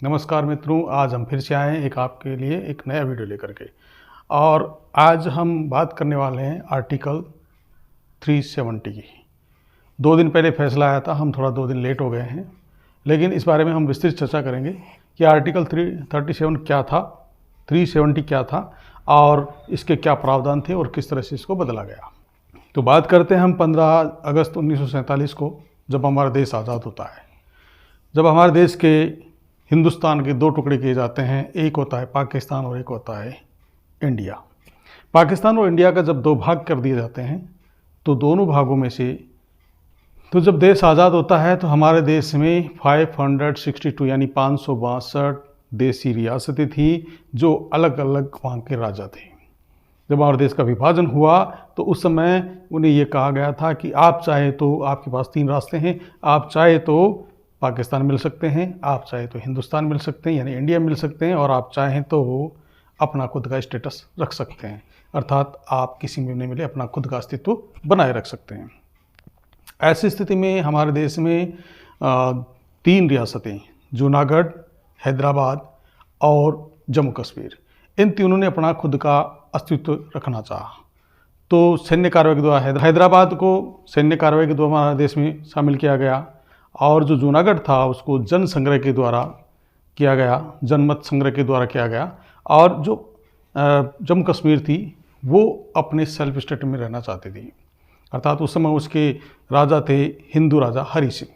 नमस्कार मित्रों, आज हम फिर से आए हैं एक आपके लिए एक नया वीडियो लेकर के। और आज हम बात करने वाले हैं आर्टिकल 370 की। 2 दिन पहले फैसला आया था, हम थोड़ा 2 दिन लेट हो गए हैं, लेकिन इस बारे में हम विस्तृत चर्चा करेंगे कि आर्टिकल 337 क्या था, 370 क्या था और इसके क्या प्रावधान थे और किस तरह से इसको बदला गया। तो बात करते हैं हम 15 अगस्त 1947 को, जब हमारा देश आज़ाद होता है। जब हमारे देश के हिंदुस्तान के 2 टुकड़े किए जाते हैं, एक होता है पाकिस्तान और एक होता है इंडिया। पाकिस्तान और इंडिया का जब 2 भाग कर दिए जाते हैं तो दोनों भागों में से तो जब देश आज़ाद होता है तो हमारे देश में 562 यानी 562 देसी रियासतें थी जो अलग अलग वहाँ के राजा थे। जब हमारे देश का विभाजन हुआ तो उस समय उन्हें ये कहा गया था कि आप चाहे तो, आपके पास 3 रास्ते हैं, आप चाहे तो पाकिस्तान मिल सकते हैं, आप चाहे तो हिंदुस्तान मिल सकते हैं यानी इंडिया मिल सकते हैं, और आप चाहें तो अपना खुद का स्टेटस रख सकते हैं, अर्थात आप किसी में नहीं मिले अपना खुद का अस्तित्व बनाए रख सकते हैं। ऐसी स्थिति में हमारे देश में 3 रियासतें, जूनागढ़, हैदराबाद और जम्मू कश्मीर, इन तीनों ने अपना खुद का अस्तित्व रखना चाहा। तो सैन्य कार्रवाई के द्वारा हैदराबाद को सैन्य कार्रवाई के द्वारा हमारे देश में शामिल किया गया, और जो जूनागढ़ था उसको जन संग्रह के द्वारा किया गया, जनमत संग्रह के द्वारा किया गया, और जो जम्मू कश्मीर थी वो अपने सेल्फ स्टेट में रहना चाहती थी, अर्थात उस समय उसके राजा थे हिंदू राजा हरि सिंह।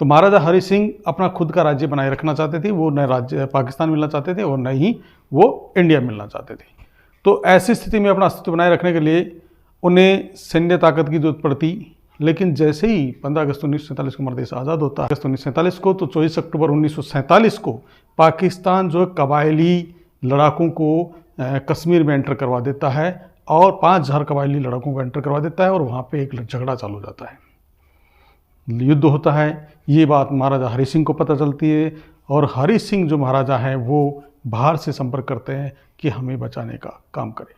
तो महाराजा हरि सिंह अपना खुद का राज्य बनाए रखना चाहते थे, वो न राज्य पाकिस्तान मिलना चाहते थे और न ही वो इंडिया मिलना चाहते थे। तो ऐसी स्थिति में अपना अस्तित्व बनाए रखने के लिए उन्हें सैन्य ताकत की जरूरत पड़ती। लेकिन जैसे ही 15 अगस्त 1947 को हमारा देश आज़ाद होता है, अगस्त 1947 को, तो 24 अक्टूबर 1947 को पाकिस्तान जो कबायली लड़ाकों को कश्मीर में एंटर करवा देता है और 5000 कबायली लड़ाकों को एंटर करवा देता है, और वहाँ पे एक झगड़ा चालू हो जाता है, युद्ध होता है। ये बात महाराजा हरि सिंह को पता चलती है, और हरि सिंह जो महाराजा हैं वो बाहर से संपर्क करते हैं कि हमें बचाने का काम करें।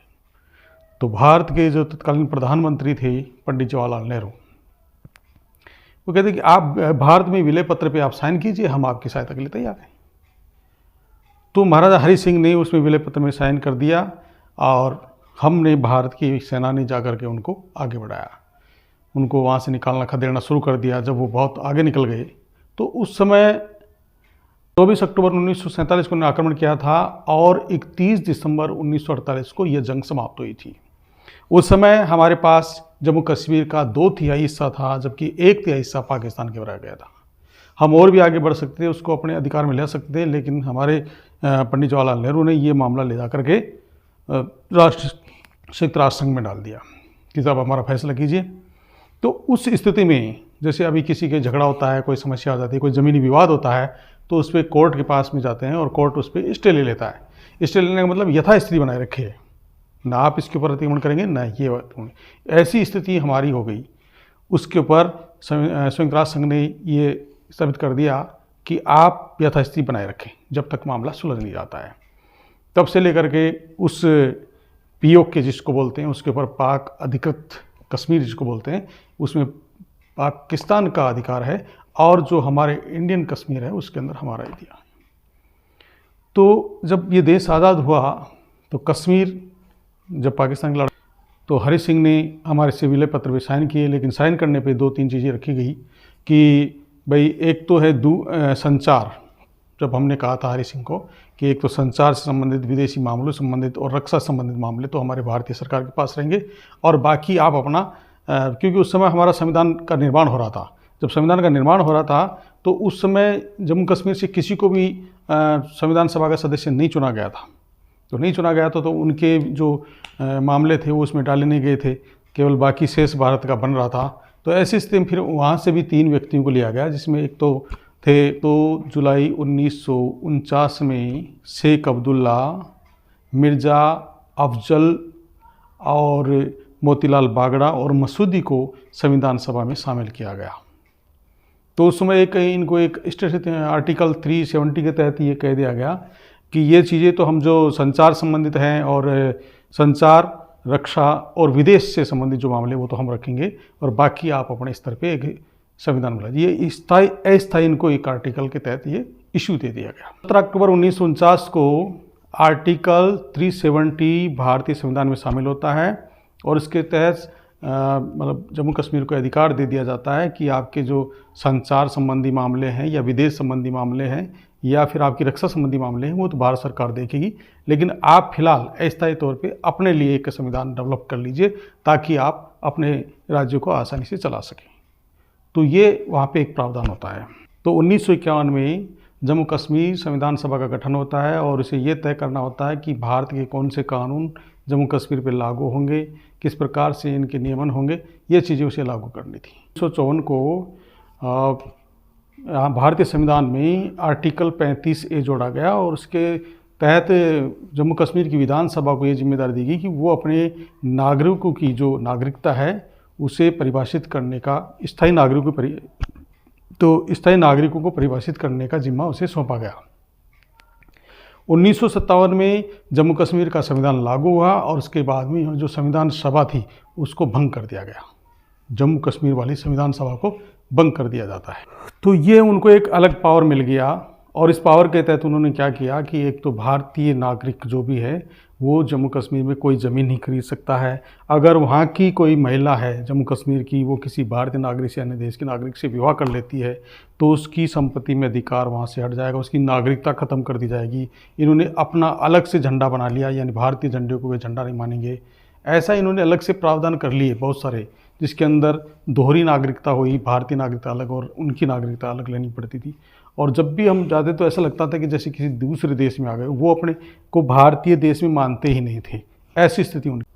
तो भारत के जो तत्कालीन प्रधानमंत्री थे पंडित जवाहरलाल नेहरू, वो कहते कि आप भारत में विलय पत्र पे आप साइन कीजिए, हम आपकी सहायता के लिए तैयार हैं। तो महाराजा हरि सिंह ने उसमें विलय पत्र में साइन कर दिया, और हमने भारत की सेना ने जाकर के उनको आगे बढ़ाया, उनको वहाँ से निकालना खदेड़ना शुरू कर दिया। जब वो बहुत आगे निकल गए तो उस समय 24 अक्टूबर 1947 को उन्होंने आक्रमण किया था, और 31 दिसंबर 1948 को यह जंग समाप्त हुई थी। उस समय हमारे पास जम्मू कश्मीर का 2/3 हिस्सा था, जबकि 1/3 हिस्सा पाकिस्तान के बराबर गया था। हम और भी आगे बढ़ सकते थे, उसको अपने अधिकार में ले सकते थे, लेकिन हमारे पंडित जवाहरलाल नेहरू ने ये मामला ले जा करके संयुक्त राष्ट्र संघ में डाल दिया कि साहब हमारा फैसला कीजिए। तो उस स्थिति में जैसे अभी किसी के झगड़ा होता है, कोई समस्या आ जाती है, कोई ज़मीनी विवाद होता है, तो उस पर कोर्ट के पास में जाते हैं और कोर्ट उस पर स्टे ले लेता है। स्टे लेने का मतलब यथास्थिति बनाए रखे है, ना आप इसके ऊपर अतिक्रमण करेंगे ना ये बात होंगे। ऐसी स्थिति हमारी हो गई। उसके ऊपर संयुक्त राष्ट्र संघ ने ये साबित कर दिया कि आप यथास्थिति बनाए रखें जब तक मामला सुलझ नहीं जाता है। तब से लेकर के उस पीओके के जिसको बोलते हैं, उसके ऊपर पाक अधिकृत कश्मीर जिसको बोलते हैं, उसमें पाकिस्तान का अधिकार है, और जो हमारे इंडियन कश्मीर है उसके अंदर हमारा एरिया है। तो जब ये देश आज़ाद हुआ तो कश्मीर जब पाकिस्तान के लड़ा, तो हरि सिंह ने हमारे से विलय पत्र पे साइन किए, लेकिन साइन करने पे 2-3 चीज़ें रखी गई कि भाई एक तो है संचार। जब हमने कहा था हरि सिंह को कि एक तो संचार से संबंधित, विदेशी मामलों से संबंधित और रक्षा संबंधित मामले तो हमारे भारतीय सरकार के पास रहेंगे, और बाकी आप अपना क्योंकि उस समय हमारा संविधान का निर्माण हो रहा था। जब संविधान का निर्माण हो रहा था तो उस समय जम्मू कश्मीर से किसी को भी संविधान सभा का सदस्य नहीं चुना गया था। तो नहीं चुना गया था तो उनके जो मामले थे वो उसमें डाले नहीं गए थे, केवल बाकी शेष भारत का बन रहा था। तो ऐसी स्थिति में फिर वहाँ से भी 3 व्यक्तियों को लिया गया, जिसमें एक तो थे तो जुलाई 1949 में शेख अब्दुल्ला, मिर्ज़ा अफजल और मोतीलाल बागड़ा और मसूदी को संविधान सभा में शामिल किया गया। तो उस समय इनको एक आर्टिकल 370 के तहत ये कह दिया गया कि ये चीज़ें तो हम जो संचार संबंधित हैं, और संचार, रक्षा और विदेश से संबंधित जो मामले वो तो हम रखेंगे, और बाकी आप अपने स्तर पे एक संविधान बना। ये स्थायी अस्थायी इनको एक आर्टिकल के तहत ये इशू दे दिया गया। 17 अक्टूबर 1949 को आर्टिकल 370 भारतीय संविधान में शामिल होता है और इसके तहत मतलब जम्मू कश्मीर को अधिकार दे दिया जाता है कि आपके जो संचार संबंधी मामले हैं या विदेश संबंधी मामले हैं या फिर आपकी रक्षा संबंधी मामले हैं वो तो भारत सरकार देखेगी, लेकिन आप फिलहाल अस्थायी तौर पे अपने लिए एक संविधान डेवलप कर लीजिए ताकि आप अपने राज्यों को आसानी से चला सकें। तो ये वहाँ पे एक प्रावधान होता है। तो 1951 में जम्मू कश्मीर संविधान सभा का गठन होता है और इसे ये तय करना होता है कि भारत के कौन से कानून जम्मू कश्मीर पर लागू होंगे, किस प्रकार से इनके नियमन होंगे, ये चीज़ें उसे लागू करनी थी। 1954 को भारतीय संविधान में आर्टिकल 35A जोड़ा गया और उसके तहत जम्मू कश्मीर की विधानसभा को ये जिम्मेदारी दी गई कि वो अपने नागरिकों की जो नागरिकता है उसे परिभाषित करने का स्थायी नागरिकों को परिभाषित करने का जिम्मा उसे सौंपा गया। 1957 में जम्मू कश्मीर का संविधान लागू हुआ और उसके बाद में जो संविधान सभा थी उसको भंग कर दिया गया। जम्मू कश्मीर वाली संविधान सभा को भंग कर दिया जाता है। तो ये उनको एक अलग पावर मिल गया और इस पावर के तहत उन्होंने क्या किया कि एक तो भारतीय नागरिक जो भी है वो जम्मू कश्मीर में कोई ज़मीन नहीं खरीद सकता है। अगर वहाँ की कोई महिला है जम्मू कश्मीर की, वो किसी भारतीय नागरिक से अन्य देश के नागरिक से विवाह कर लेती है तो उसकी संपत्ति में अधिकार वहाँ से हट जाएगा, उसकी नागरिकता ख़त्म कर दी जाएगी। इन्होंने अपना अलग से झंडा बना लिया, यानी भारतीय झंडे को वे झंडा नहीं मानेंगे। ऐसा इन्होंने अलग से प्रावधान कर लिए बहुत सारे, जिसके अंदर दोहरी नागरिकता हुई, भारतीय नागरिकता अलग और उनकी नागरिकता अलग लेनी पड़ती थी। और जब भी हम जाते तो ऐसा लगता था कि जैसे किसी दूसरे देश में आ गए, वो अपने को भारतीय देश में मानते ही नहीं थे, ऐसी स्थिति उनकी।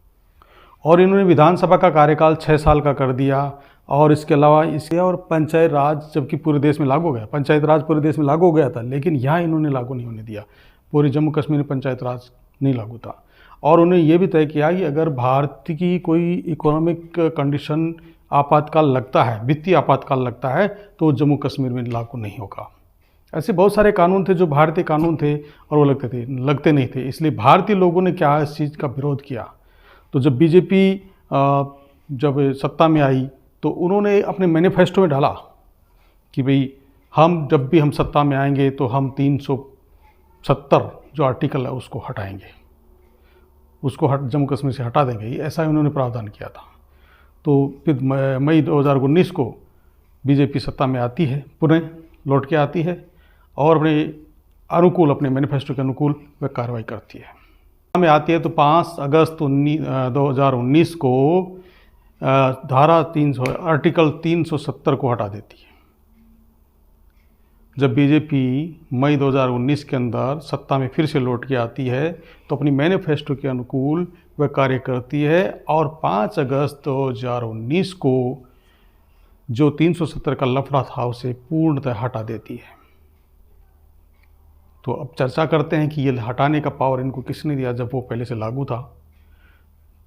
और इन्होंने विधानसभा का कार्यकाल 6 साल का कर दिया और इसके अलावा इसे और पंचायत राज जबकि पूरे देश में लागू हो गया, पंचायत राज पूरे देश में लागू हो गया था, लेकिन यहाँ इन्होंने लागू नहीं होने दिया। पूरे जम्मू कश्मीर में पंचायत राज नहीं लागू था। और उन्होंने ये भी तय किया कि अगर भारत की कोई इकोनॉमिक कंडीशन आपातकाल लगता है, वित्तीय आपातकाल लगता है, तो जम्मू कश्मीर में लागू नहीं होगा। ऐसे बहुत सारे कानून थे जो भारतीय कानून थे और वो लगते नहीं थे। इसलिए भारतीय लोगों ने क्या इस चीज़ का विरोध किया। तो जब बीजेपी जब सत्ता में आई तो उन्होंने अपने मैनिफेस्टो में डाला कि भाई जब भी हम सत्ता में आएंगे तो हम 370 जो आर्टिकल है उसको हटाएंगे, उसको जम्मू कश्मीर से हटा देंगे, ऐसा उन्होंने प्रावधान किया था। तो फिर मई 2019 को बीजेपी सत्ता में आती है, पुनः लौट के आती है और अपने मैनिफेस्टो के अनुकूल वह कार्रवाई करती है। में आती है तो 5 अगस्त 2019 को आर्टिकल 370 को हटा देती है। जब बीजेपी मई 2019 के अंदर सत्ता में फिर से लौट के आती है तो अपनी मैनिफेस्टो के अनुकूल वह कार्य करती है और 5 अगस्त 2019 को जो 370 का लफड़ा था उसे पूर्णतः हटा देती है। तो अब चर्चा करते हैं कि ये हटाने का पावर इनको किसने दिया जब वो पहले से लागू था।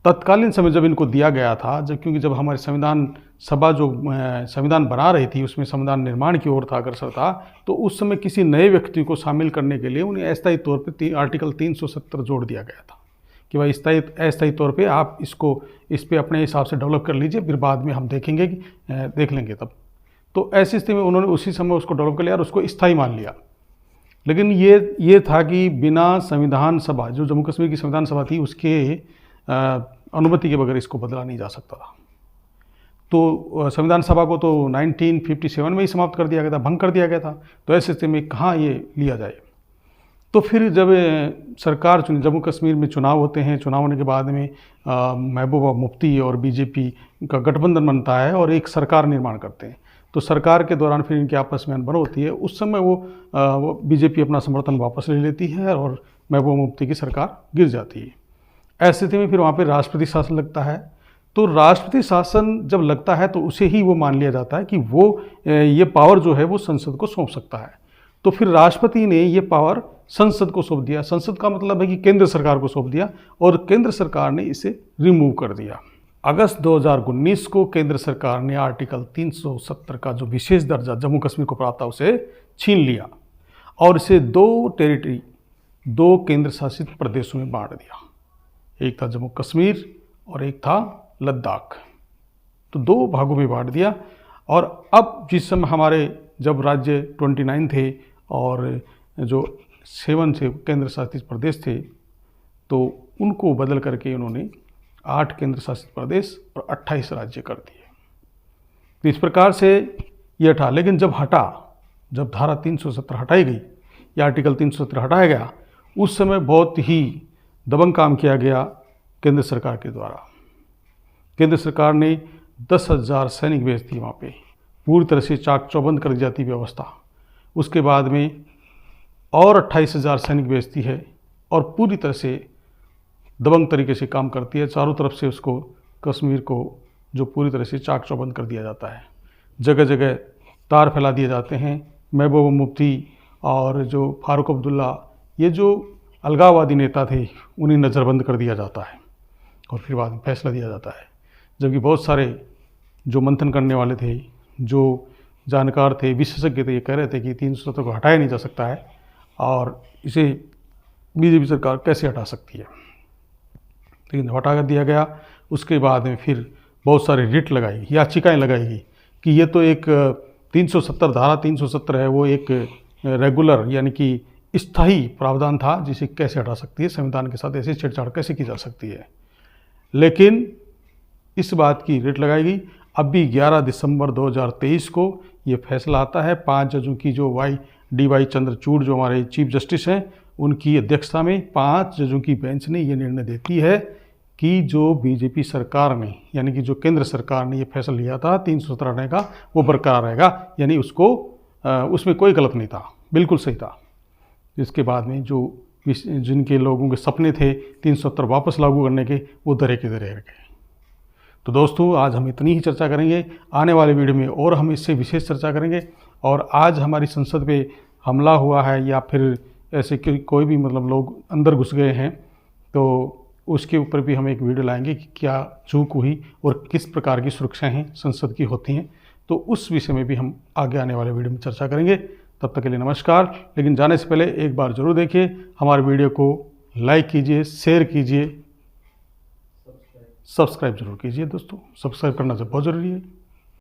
तत्कालीन समय जब इनको दिया गया था, क्योंकि जब हमारी संविधान सभा जो संविधान बना रही थी उसमें संविधान निर्माण की ओर था अग्रसर था, तो उस समय किसी नए व्यक्ति को शामिल करने के लिए उन्हें अस्थायी तौर पे आर्टिकल 370 जोड़ दिया गया था कि भाई अस्थायी तौर पे आप इस पे अपने हिसाब से डेवलप कर लीजिए, फिर बाद में हम देख लेंगे तब। तो ऐसी स्थिति में उन्होंने उसी समय उसको डेवलप कर लिया और उसको स्थायी मान लिया। लेकिन ये था कि बिना संविधान सभा, जो जम्मू कश्मीर की संविधान सभा थी, उसके अनुमति के बगैर इसको बदला नहीं जा सकता था। तो संविधान सभा को तो 1957 में ही समाप्त कर दिया गया था, भंग कर दिया गया था। तो ऐसे स्थिति में कहाँ ये लिया जाए। तो फिर जब सरकार जम्मू कश्मीर में चुनाव होते हैं, चुनाव होने के बाद में महबूबा मुफ्ती और बीजेपी का गठबंधन बनता है और एक सरकार निर्माण करते हैं। तो सरकार के दौरान फिर इनकी आपस में अनबन होती है। उस समय वो बीजेपी अपना समर्थन वापस ले लेती है और महबूबा मुफ्ती की सरकार गिर जाती है। ऐसी स्थिति में फिर वहाँ पे राष्ट्रपति शासन लगता है। तो राष्ट्रपति शासन जब लगता है तो उसे ही वो मान लिया जाता है कि वो ये पावर जो है वो संसद को सौंप सकता है। तो फिर राष्ट्रपति ने ये पावर संसद को सौंप दिया। संसद का मतलब है कि केंद्र सरकार को सौंप दिया और केंद्र सरकार ने इसे रिमूव कर दिया। अगस्त 2019 को केंद्र सरकार ने आर्टिकल 370 का जो विशेष दर्जा जम्मू कश्मीर को प्राप्त था उसे छीन लिया और इसे 2 केंद्र शासित प्रदेशों में बांट दिया। एक था जम्मू कश्मीर और एक था लद्दाख। तो 2 भागों में बांट दिया। और अब जिस समय जब राज्य 29 थे और जो 7 से केंद्र शासित प्रदेश थे तो उनको बदल करके उन्होंने 8 केंद्र शासित प्रदेश और 28 राज्य कर दिए। तो इस प्रकार से ये हटा, लेकिन जब धारा 370 हटाई गई या आर्टिकल 370 हटाया गया, उस समय बहुत ही दबंग काम किया गया केंद्र सरकार के द्वारा। केंद्र सरकार ने 10,000 सैनिक भेज दी वहाँ पे, पूरी तरह से चाक चौबंद कर दी जाती व्यवस्था। उसके बाद में और 28,000 सैनिक भेजती है और पूरी तरह से दबंग तरीके से काम करती है। चारों तरफ से उसको, कश्मीर को जो पूरी तरह से चाक चौबंद कर दिया जाता है। जगह जगह तार फैला दिए जाते हैं। महबूबा मुफ्ती और जो फारूक अब्दुल्ला, ये जो अलगाववादी नेता थे, उन्हें नज़रबंद कर दिया जाता है और फिर बाद में फैसला दिया जाता है। जबकि बहुत सारे जो मंथन करने वाले थे, जो जानकार थे, विशेषज्ञ थे, ये कह रहे थे कि 370 को हटाया नहीं जा सकता है और इसे बीजेपी सरकार कैसे हटा सकती है। लेकिन हटा कर दिया गया। उसके बाद में फिर बहुत सारे रिट लगाई, याचिकाएं लगाई गई कि ये तो एक 370 धारा 370 है, वो एक रेगुलर यानी कि स्थायी प्रावधान था, जिसे कैसे हटा सकती है, संविधान के साथ ऐसे छेड़छाड़ कैसे की जा सकती है। लेकिन इस बात की रिट लगाई गई। अभी 11 दिसंबर 2023 को ये फैसला आता है। 5 जजों की जो DY चंद्रचूड़ जो हमारे चीफ जस्टिस हैं, उनकी अध्यक्षता में 5 जजों की बेंच ने ये निर्णय देती है कि जो बीजेपी सरकार ने, यानी कि जो केंद्र सरकार ने ये फैसला लिया था 370 हटाने का, वो बरकरार रहेगा। यानी उसको उसमें कोई गलत नहीं था, बिल्कुल सही था। इसके बाद में जो जिनके लोगों के सपने थे 370 वापस लागू करने के, वो दरे के दरे रह गए। तो दोस्तों, आज हम इतनी ही चर्चा करेंगे। आने वाले वीडियो में और हम इससे विशेष चर्चा करेंगे। और आज हमारी संसद पे हमला हुआ है या फिर ऐसे कोई भी मतलब लोग अंदर घुस गए हैं, तो उसके ऊपर भी हम एक वीडियो लाएंगे कि क्या चूक हुई और किस प्रकार की सुरक्षाएं संसद की होती हैं। तो उस विषय में भी हम आगे आने वाले वीडियो में चर्चा करेंगे। तब तक के लिए नमस्कार। लेकिन जाने से पहले एक बार ज़रूर देखिए, हमारे वीडियो को लाइक कीजिए, शेयर कीजिए, सब्सक्राइब जरूर कीजिए। दोस्तों, सब्सक्राइब करना बहुत ज़रूरी है।